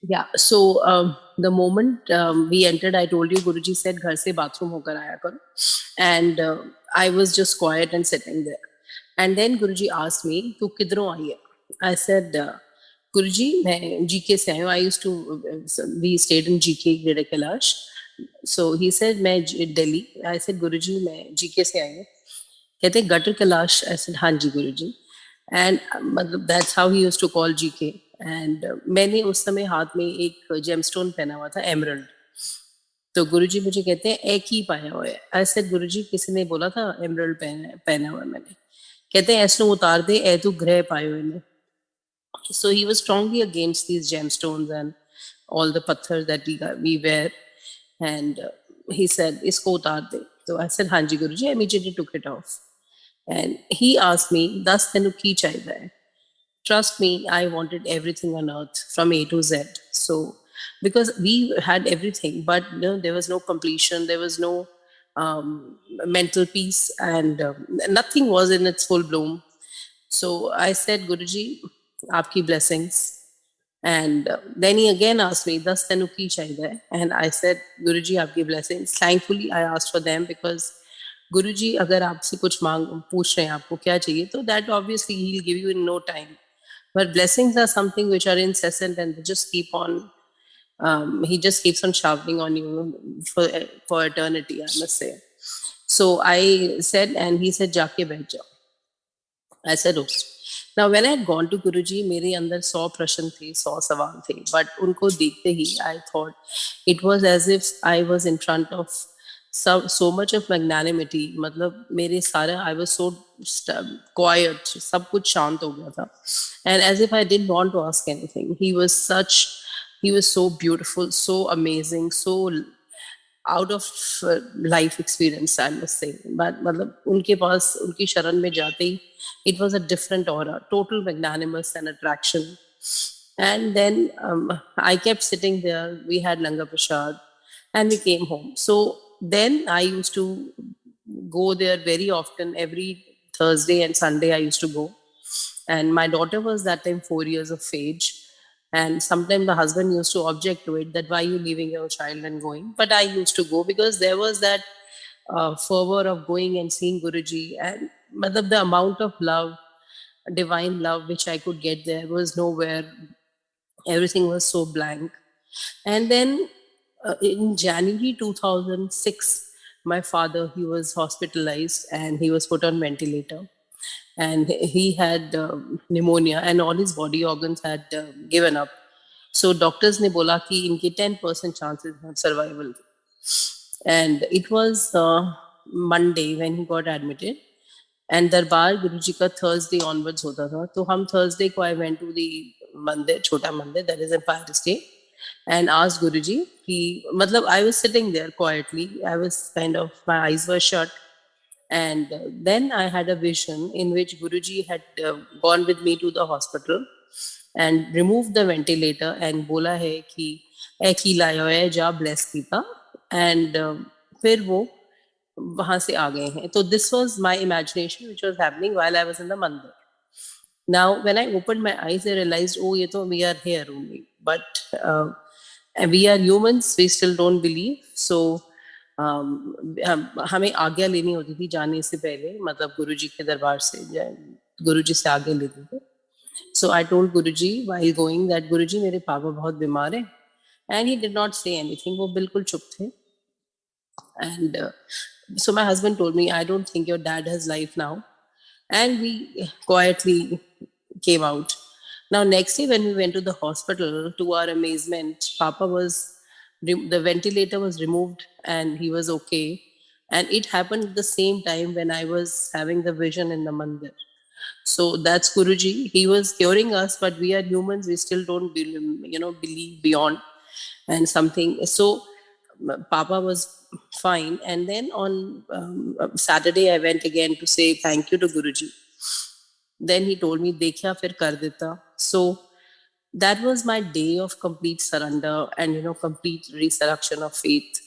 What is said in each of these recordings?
Yeah. So the moment we entered, I told you Guruji said, "Ghar se bathroom hokar aaya karo," and I was just quiet and sitting there. And then Guruji asked me, "Tu kidron aayi hai?" I said, "Guruji, मैं GK से आई हूँ." I used to we stayed in GK Greater Kailash. So he said, "मैं Delhi." I said, "Guruji, मैं GK से आई हूँ." कहते gutter Kailash. I said, "हाँ जी गुरुजी." एंड मतलब that's how he used to call GK. एंड मैंने उस समय हाथ में एक जेमस्टोन पहना हुआ था, एमरल्ड. तो गुरुजी मुझे कहते हैं एक ही पाया हुआ है. आई सेड, गुरुजी किसी ने बोला था एमरल्ड पहना हुआ है मैंने. कहते हैं ऐसनो उतार दे, ए तू ग्रह पायो इन्हें. So he was strongly against these gemstones and all the patthar that we wear. And he said, "Isko utar de." So I said, "Hanji Guruji." I immediately took it off. And he asked me, "Das tenu ki chahiye hai?" Trust me, I wanted everything on earth from A to Z. So, because we had everything, but there was no completion, there was no mental peace, and nothing was in its full bloom. So I said, "Guruji, aapki blessings." And then he again asked me, "Das tenu ki chahiye hai?" And I said, "Guruji, aapki blessings." Thankfully, I asked for them because Guruji, अगर आपसे कुछ पूछ रहे हैं आपको क्या चाहिए, तो that obviously he'll give you in no time. But blessings are something which are incessant and they just keep on. He just keeps on showering on you for eternity, I must say. So I said, and he said, "Jaake baith jao." I said, "Okay." Now, when I had gone to Guruji, मेरे अंदर 100 प्रश्न थे, 100 सवाल थे. But उनको देखते ही, I thought it was as if I was in front of so much of magnanimity. मतलब मेरे सारे, I was so quiet, सब कुछ शांत हो गया था. And as if I didn't want to ask anything. He was so beautiful, so amazing, so out of life experience, I must say. But मतलब उनके पास, उनकी शरण में जाते ही, it was a different aura, total magnanimous and attraction. And then I kept sitting there. We had Langar Prasad and we came home. So then I used to go there very often. Every Thursday and Sunday I used to go. And my daughter was that time 4 years of age. And sometimes the husband used to object to it, that why are you leaving your child and going? But I used to go because there was that fervor of going and seeing Guruji. And the amount of love, divine love, which I could get there was nowhere. Everything was so blank. And then in January 2006, my father, he was hospitalized and he was put on ventilator. And he had pneumonia and all his body organs had given up. So doctors ne bola ki inke 10% chances of survival. And it was Monday when he got admitted. And Darbar Guruji ka Thursday onwards hota tha. So hum Thursday ko I went to the mandir, Chota Mandir, that is Empire State, and asked Guruji. I was sitting there quietly. I was my eyes were shut. And then I had a vision in which Guruji had gone with me to the hospital and removed the ventilator and bola hai ki ek hi layo hai, ja bless kita. And फिर वो वहां से आ गए हैं. So this was my imagination which was happening while I was in the mandir. Now, when I opened my eyes, I realized, oh, we are here only. But and we are humans, we still don't believe. So हमें आज्ञा लेनी होती थी जाने से पहले, मतलब गुरुजी के दरबार से, गुरुजी से आज्ञा लेते थे. So I told Guruji while going that, "Guruji, मेरे पापा बहुत बीमार हैं." And he did not say anything. वो बिल्कुल चुप थे. And so my husband told me, "I don't think your dad has life now." And we quietly came out. Now, next day when we went to the hospital, to our amazement, the ventilator was removed and he was okay. And it happened at the same time when I was having the vision in the mandir. So that's Guruji. He was curing us, but we are humans. We still don't believe beyond and something. So Papa was fine. And then on Saturday, I went again to say thank you to Guruji. Then he told me, "Dekhya fir kar deta." So that was my day of complete surrender and complete resurrection of faith.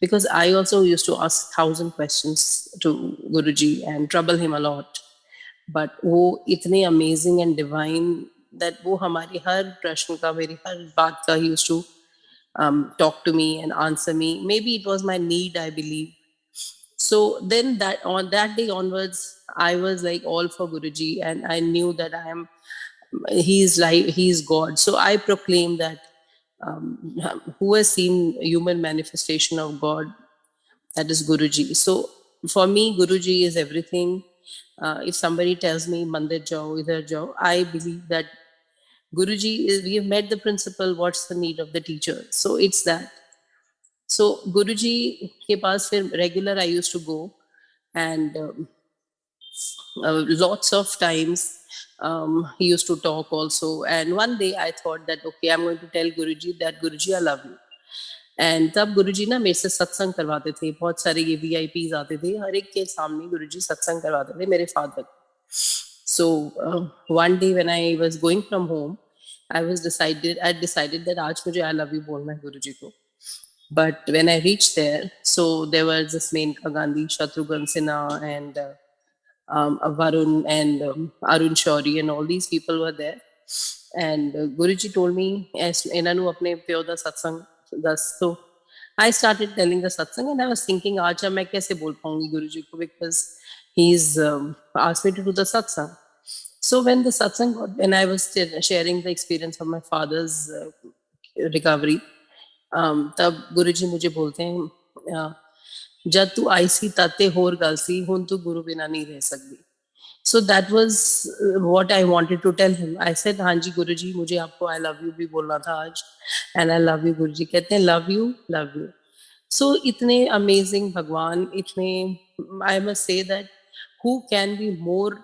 Because I also used to ask 1,000 questions to Guruji and trouble him a lot. But वो इतने amazing and divine that वो हमारी हर प्रश्न का, मेरी हर बात का, he used to talk to me and answer me. Maybe it was my need, I believe. So then that on that day onwards, I was like all for Guruji, and I knew that he is God. So I proclaim that who has seen human manifestation of God, that is Guruji. So for me, Guruji is everything. If somebody tells me mandir jao, idhar jao, I believe that Guruji is, we have met the principle, what's the need of the teacher. So it's that. So Guruji ke paas fir regular I used to go, and lots of times he used to talk also. And one day I thought that, okay, I'm going to tell Guruji that, Guruji, I love you. And तब गुरुजी ना मेरे से सत्संग करवाते थे, बहुत सारे ये वीआईपीज आते थे, हर एक के सामने गुरुजी सत्संग करवाते थे मेरे father. So one day when I was going from home, I decided that आज मुझे आई लव यू बोलना है गुरुजी को. But when I reached there, so there was this Menka Gandhi, Shatrughan Sinha, and Varun, and Arun Shauri, and all these people were there. And Guruji told me, Enanu apne pyo da satsang das. So I started telling the satsang, and I was thinking, acha main kaise bol paungi Guruji ko, because he's asked me to do the satsang. So when the satsang got, when I was sharing the experience of my father's recovery, तब गुरुजी मुझे बोलते हैं, जब तू आई सी ताते होर गल सी, हुन तू गुरु बिना नहीं रह सकती. So that was what I wanted to tell him. I said, हाँ जी गुरुजी, मुझे आपको I love you भी बोलना था आज, and I love you. गुरुजी कहते हैं love you, love you. So इतने amazing भगवान, इतने, I must say that who can be more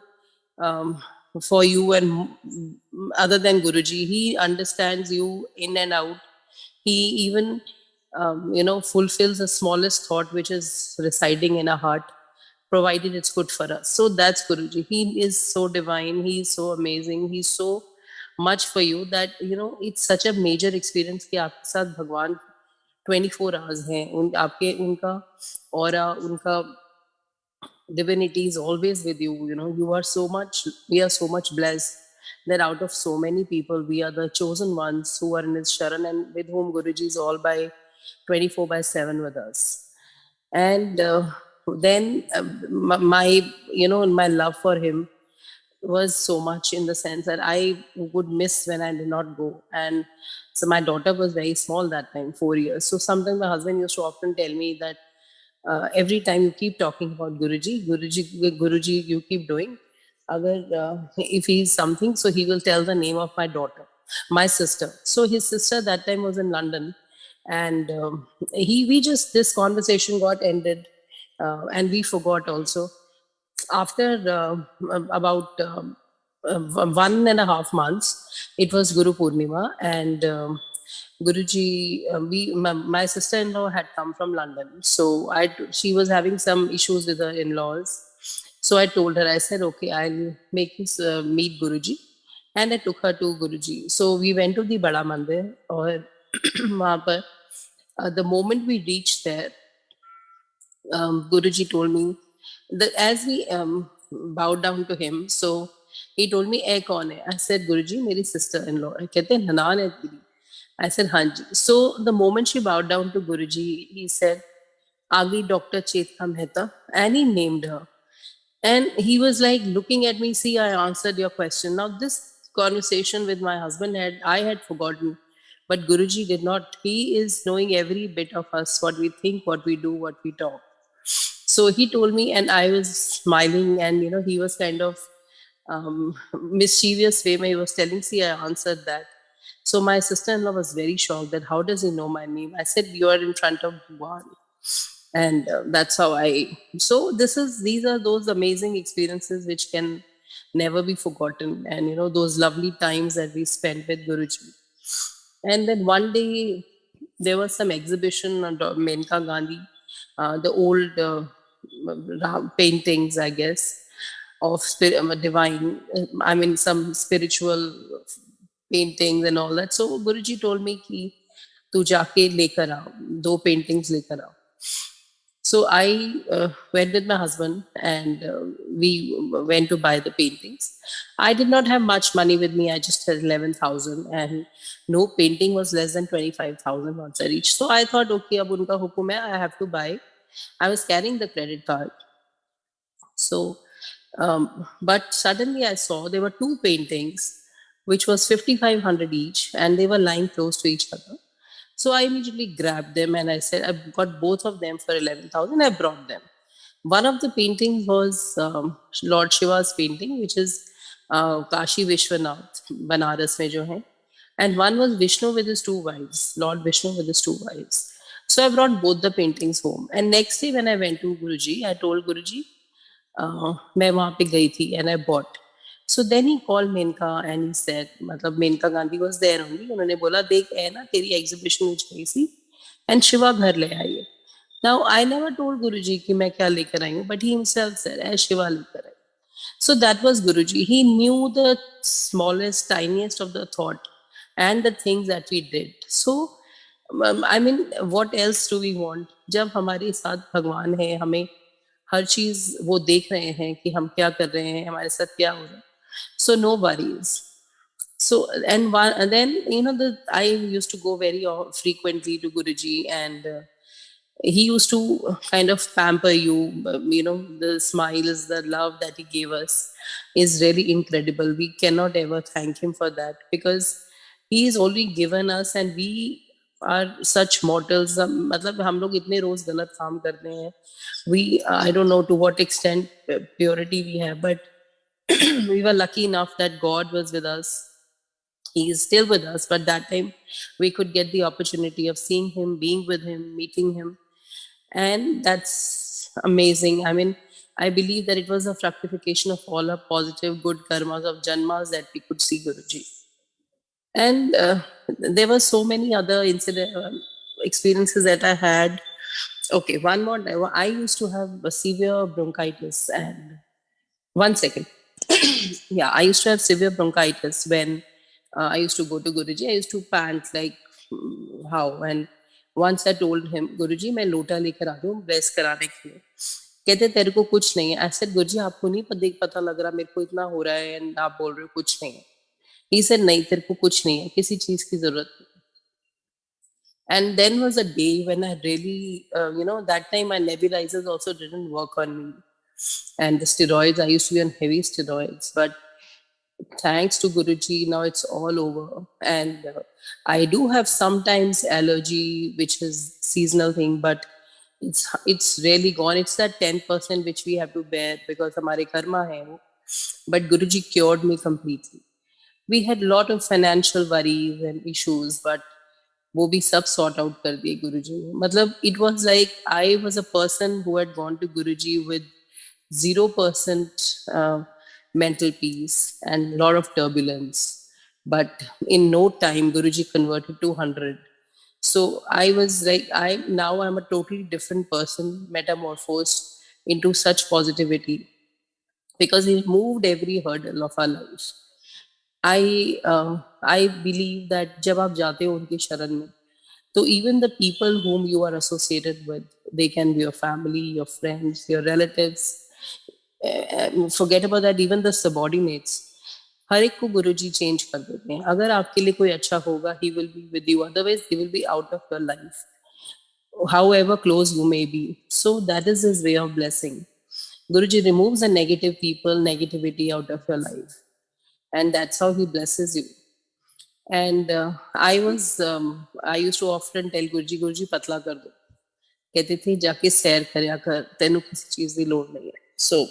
for you and other than Guruji. He understands you in and out. He even fulfills the smallest thought which is residing in our heart, provided it's good for us. So that's Guruji. He is so divine. He is so amazing. He's so much for you that it's such a major experience कि आपके साथ भगवान 24 hours हैं. आपके उनका aura, उनका divinity is always with you. You are so much. We are so much blessed that out of so many people, we are the chosen ones who are in his sharan, and with whom Guruji is all by 24/7 with us. And then my love for him was so much, in the sense that I would miss when I did not go. And so my daughter was very small that time, 4 years. So sometimes my husband used to often tell me that every time you keep talking about Guruji, you keep doing. If he's something, so he will tell the name of my daughter, my sister. So his sister that time was in London, and this conversation got ended, and we forgot also. After about 1.5 months, it was Guru Purnima, and Guruji, my sister-in-law had come from London, so she was having some issues with her in-laws. So I told her, I said, okay, I'll make you meet Guruji, and I took her to Guruji. So we went to the Bada Mandir, or the moment we reached there, Guruji told me that as we bowed down to him, so he told me, "Eh, kaun hai?" I said, "Guruji, meri sister-in-law." कहते हैं नानान है तेरी. I said, "हाँ जी." So the moment she bowed down to Guruji, he said, "Agi Dr. Chetka Mehta," and he named her. And he was like looking at me. See, I answered your question. Now this conversation with my husband I had forgotten, but Guruji did not. He is knowing every bit of us, what we think, what we do, what we talk. So he told me, and I was smiling, and he was kind of mischievous way. He was telling, see, I answered that. So my sister-in-law was very shocked that how does he know my name? I said, you are in front of Bhagwan. And that's how so these are those amazing experiences which can never be forgotten. And those lovely times that we spent with Guruji. And then one day there was some exhibition on Menka Gandhi, the old paintings, I guess, of divine, some spiritual paintings and all that. So Guruji told me कि तू जाके लेकर आओ, 2 paintings लेकर आओ. So I went with my husband, and we went to buy the paintings. I did not have much money with me. I just had 11,000, and no painting was less than 25,000 once I reached. So I thought, okay, ab unka hukum hai, I have to buy. I was carrying the credit card. So, but suddenly I saw there were two paintings, which was 5,500 each, and they were lying close to each other. So I immediately grabbed them and I said, I've got both of them for 11,000. I brought them. One of the paintings was Lord Shiva's painting, which is Kashi Vishwanath, Banaras mein jo hai. And one was Vishnu with his two wives, Lord Vishnu with his two wives. So I brought both the paintings home. And next day when I went to Guruji, I told Guruji, मैं वहाँ पे गई थी and I bought. So then he called Menka and he said, मतलब Menka Gandhi was there only. उन्होंने बोला देख है ना तेरी एग्जीबिशन में गई थी and शिवा घर ले आई है. Now I never told Guruji कि मैं क्या लेकर आई हूँ, but he himself said ऐ शिवा लेकर आई. So that was Guruji. He knew the smallest, tiniest of the thought and the things that we did. So I mean, what else do we want? जब हमारे साथ भगवान है, हमें हर चीज वो देख रहे हैं कि हम क्या कर रहे हैं, हमारे साथ क्या हो रहा है. So no worries. So and then I used to go very frequently to Guruji, and he used to kind of pamper you. The smiles, the love that he gave us is really incredible. We cannot ever thank him for that, because he has only given us, and we are such mortals. मतलब हम लोग इतने रोज गलत काम करते हैं. I don't know to what extent purity we have, but we were lucky enough that God was with us. He is still with us, but that time we could get the opportunity of seeing him, being with him, meeting him, and that's amazing. I mean, I believe that it was a fructification of all our positive good karmas of janmas that we could see Guruji. And there were so many other experiences that I had. Okay, one more. I used to have a severe bronchitis, and one second. Yeah, I used to have severe bronchitis when I used to go to Guruji. I used to pant like how. And once I told him, Guruji, मैं लोटा लेकर आ दूँ brace कराने के लिए. कहते तेरे को कुछ नहीं है. I said, गुरुजी आपको नहीं पता लग रहा, मेरे को इतना हो रहा है, and आप बोल रहे हो कुछ नहीं है. He said, नहीं तेरे को कुछ नहीं है, किसी चीज की जरूरत नहीं. And then was a day when I really, that time my nebulizers also didn't work on me. And the steroids, I used to be on heavy steroids. But thanks to Guruji, now it's all over. And I do have sometimes allergy, which is seasonal thing, but it's really gone. It's that 10% which we have to bear because हमारे karma hai wo. But Guruji cured me completely. We had a lot of financial worries and issues, but वो भी सब sort out कर दिए गुरुजी ने. मतलब it was like I was a person who had gone to Guruji with 0% mental peace and a lot of turbulence, but in no time Guruji converted to 100. So I was like, now I'm a totally different person, metamorphosed into such positivity, because he moved every hurdle of our lives. I believe that जब आप जाते हो उनकी शरण में, तो even the people whom you are associated with, they can be your family, your friends, your relatives. Forget about that, even the subordinates. हर एक को गुरुजी चेंज कर देते हैं. अगर आपके लिए कोई अच्छा होगा, he will be with you. Otherwise, he will be out of your life, however close you may be. So that is his way of blessing. Guruji removes the negative people, negativity out of your life. And that's how he blesses you. And I used to often tell Guruji, Guruji पतला कर दो. कहते थे जाके सैर करया कर, तेनू किसी चीज की लोड़ नहीं है. So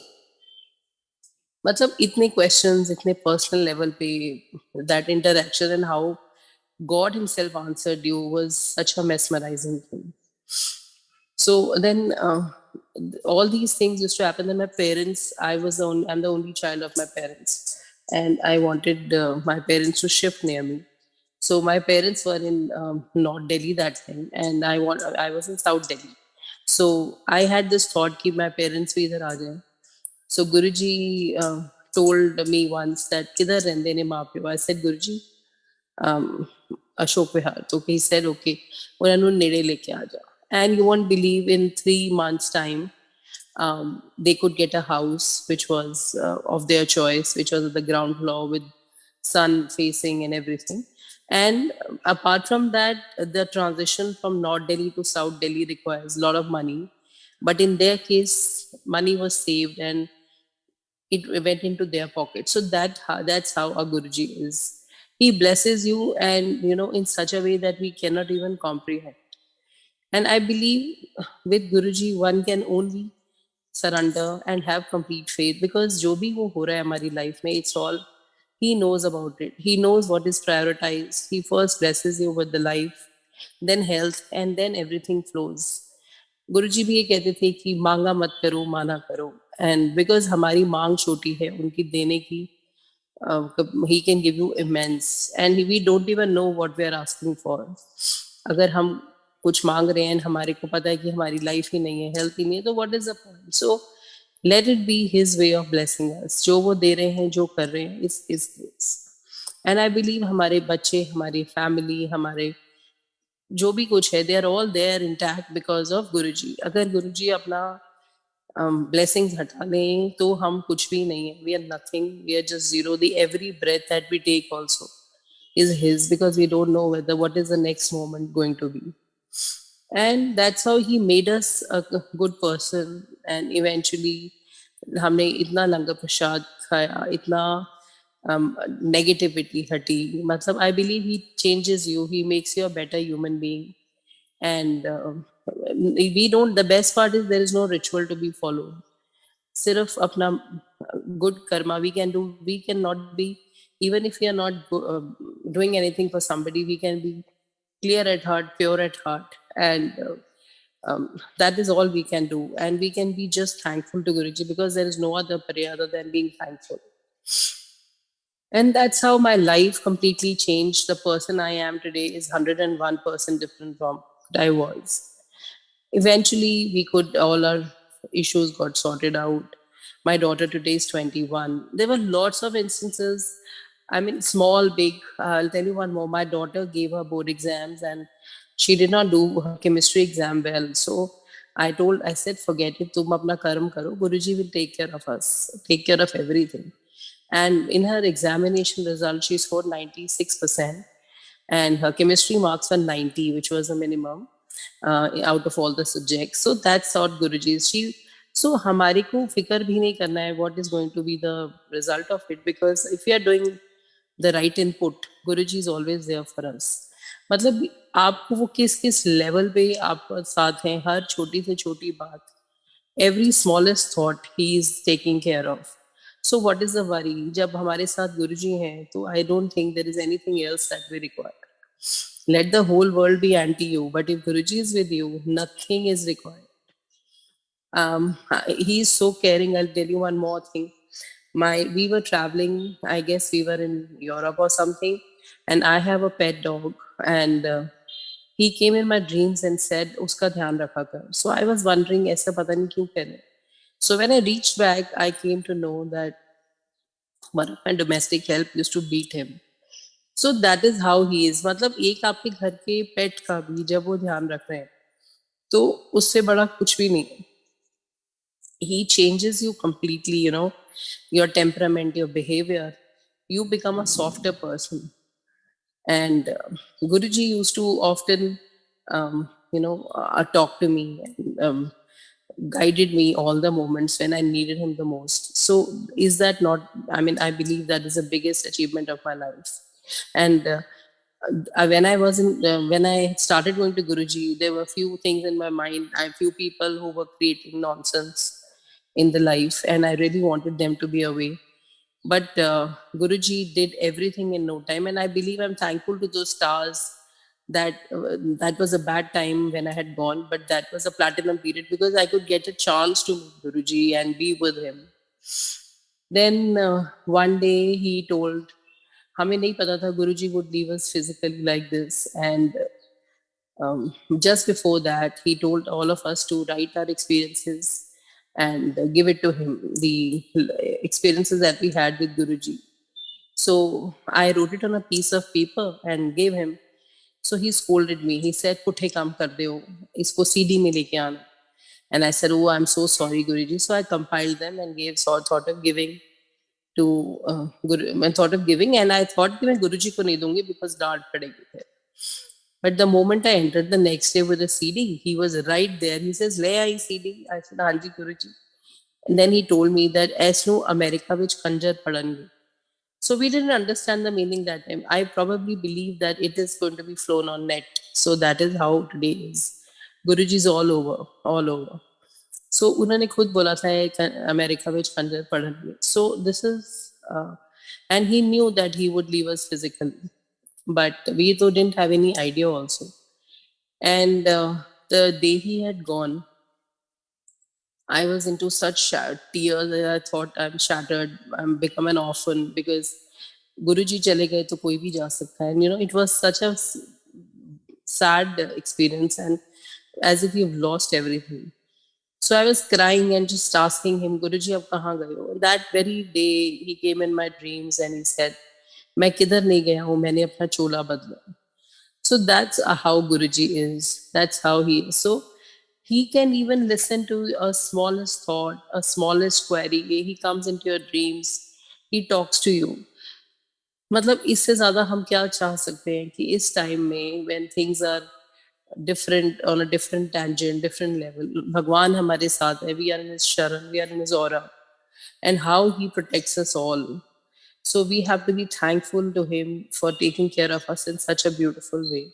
मतलब इतने questions, इतने personal level पे, that interaction and how God himself answered you was such a mesmerizing thing. So then all these things used to happen. Then my parents, I'm the only child of my parents, and I wanted my parents to shift near me. So my parents were in North Delhi that time, and I was in South Delhi. So I had this thought कि my parents भी इधर आ जाएं. So Guruji told me once that किधर रहंदे ने माँ प्यो. I said, Guruji, Ashok Vihar. So he said, okay, उन्होंने नेड़े लेके आ जा. And you won't believe, in 3 months' time, they could get a house which was of their choice, which was at the ground floor with sun facing and everything. And apart from that, the transition from North Delhi to South Delhi requires a lot of money. But in their case, money was saved and it went into their pocket. So that's how a Guruji is. He blesses you, and in such a way that we cannot even comprehend. And I believe with Guruji, one can only surrender and have complete faith, because जो भी वो हो रहा है हमारी life में, it's all he knows about it. He knows what is prioritized. He first blesses you with the life, then health, and then everything flows. गुरुजी भी ये कहते थे कि मांगा मत करो, माना करो. And because हमारी मांग छोटी है, उनकी देने की, he can give you immense, and we don't even know what we are asking for. अगर हम कुछ मांग रहे हैं, हमारे को पता है कि हमारी लाइफ ही नहीं है, हेल्थ ही नहीं है, तो what is the point? So let it be his way of blessing us. जो वो दे रहे हैं, जो कर रहे हैं, is grace. And I believe हमारे बच्चे, हमारी फैमिली, हमारे जो भी कुछ है, they are all there intact because of Guruji. अगर गुरुजी अपना blessings हटा लें तो हम कुछ भी नहीं है. We are nothing. We are just zero. The every breath that we take also is his, because we don't know what is the next moment going to be. And that's how he made us a good person. And eventually हमने इतना लंगर प्रसाद खाया, इतना negativity हटी. मतलब I believe he changes you. He makes you a better human being. And we don't, the best part is there is no ritual to be followed. Sirf apna good karma we can do. We cannot be, even if we are not doing anything for somebody, we can be clear at heart, pure at heart, and that is all we can do. And we can be just thankful to Guruji, because there is no other prayer other than being thankful. And that's how my life completely changed. The person I am today is 101% different from what I was. Eventually, all our issues got sorted out. My daughter today is 21. There were lots of instances. I mean, small, big. I'll tell you one more. My daughter gave her board exams and she did not do her chemistry exam well. So I said, forget it. Tum apna karm karo. Guruji will take care of us, take care of everything. And in her examination result, she scored 96%. And her chemistry marks were 90, which was a minimum out of all the subjects. So that's what Guruji is. So हमारे को फिकर भी नहीं करना है what is going to be the result of it, because if we are doing the right input, Guruji is always there for us. मतलब आपको वो किस लेवल पे आपका साथ हैं, हर छोटी से छोटी बात, every smallest thought he is taking care of. So what is the worry? जब हमारे साथ गुरुजी हैं, तो I don't think there is anything else that we require. Let the whole world be anti you, but if Guruji is with you, nothing is required. He is so caring. I'll tell you one more thing. We were traveling, I guess we were in Europe or something, and I have a pet dog, and he came in my dreams and said, "Uska dhyan rakha kar." So I was wondering, ऐसा पता नहीं क्यों कह रहे. So when I reached back, I came to know that one of my domestic help used to beat him. So that is how he is. मतलब एक आपके घर के पेट का भी जब वो ध्यान रख रहे हैं, तो उससे बड़ा कुछ भी नहीं है. He changes you completely, your temperament, your behavior. You become a softer person. And Guruji used to often, talk to me and guided me all the moments when I needed him the most. So is that not, I mean, I believe that is the biggest achievement of my life. And when I started going to Guruji, there were few things in my mind. I have few people who were creating nonsense in the life, and I really wanted them to be away. But Guruji did everything in no time, and I believe I'm thankful to those stars. That was a bad time when I had gone, but that was a platinum period, because I could get a chance to meet Guruji and be with him. Then one day he told, हमें नहीं पता था Guruji would leave us physically like this. And just before that, he told all of us to write our experiences and give it to him, the experiences that we had with Guruji. So I wrote it on a piece of paper and gave him. So he scolded me. He said, "पुठे काम कर दे हो, इसको CD में लेके आना." And I said, "Oh, I'm so sorry, Guruji." So I compiled them and gave sort of giving to Guru, and thought of giving, and I thought कि मैं Guruji को नहीं दूंगी because डांट पड़ेगी फिर. But the moment I entered the next day with a CD, he was right there. He says, "ले आई CD." I said, "हाँ जी Guruji." And then he told me that ऐसनु America which खंजर पड़नगी. So we didn't understand the meaning that time. I probably believe that it is going to be flown on net. So that is how today is. Guruji is all over, all over. So उन्होंने खुद बोला था America में खंजर पढ़ने. So this is, and he knew that he would leave us physically, but we though didn't have any idea also. And the day he had gone, I was into such tears that I thought I'm shattered. I'm become an orphan because Guruji chale gaye to koi bhi ja sakta hai. And it was such a sad experience, and as if you've lost everything. So I was crying and just asking him, "Guruji, ab kahan gaye ho?" That very day, he came in my dreams and he said, "मैं किधर नहीं गया हूँ, मैंने अपना चोला बदला." So that's how Guruji is. That's how he is. So he can even listen to a smallest thought, a smallest query. He comes into your dreams. He talks to you. मतलब इससे ज्यादा हम क्या चाह सकते हैं कि इस टाइम में when things are different, on a different tangent, different level, भगवान हमारे साथ है. We are in his sharan, we are in his aura, and how he protects us all. So we have to be thankful to him for taking care of us in such a beautiful way.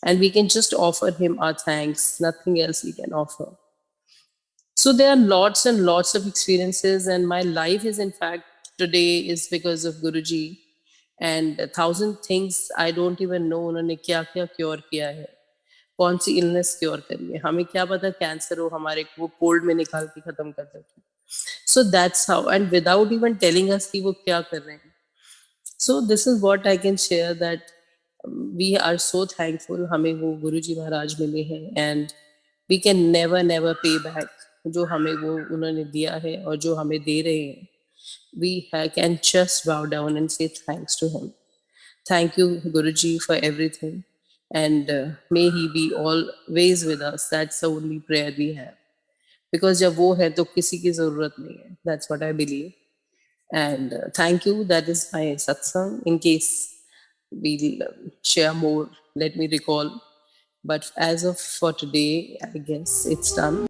And we can just offer him our thanks, nothing else we can offer. So there are lots and lots of experiences, and my life is, in fact, today is because of Guruji. And 1,000 things I don't even know उन्होंने क्या क्या cure किया है, कौन सी illness cure करी है. हमें क्या पता कैंसर हो हमारे वो कोल्ड में निकाल के खत्म कर देते. So that's how, and without even telling us कि वो क्या कर रहे हैं. So this is what I can share, that we are so thankful हमें वो गुरुजी महाराज मिले हैं, and we can never pay back जो हमें वो उन्होंने दिया है और जो हमें दे रहे हैं. We can just bow down and say thanks to him. Thank you, Guruji, for everything, and may he be always with us. That's the only prayer we have, because जब वो है तो किसी की जरूरत नहीं है. That's what I believe. And thank you. That is my satsang. In case we'll share more, let me recall. But as of for today, I guess it's done.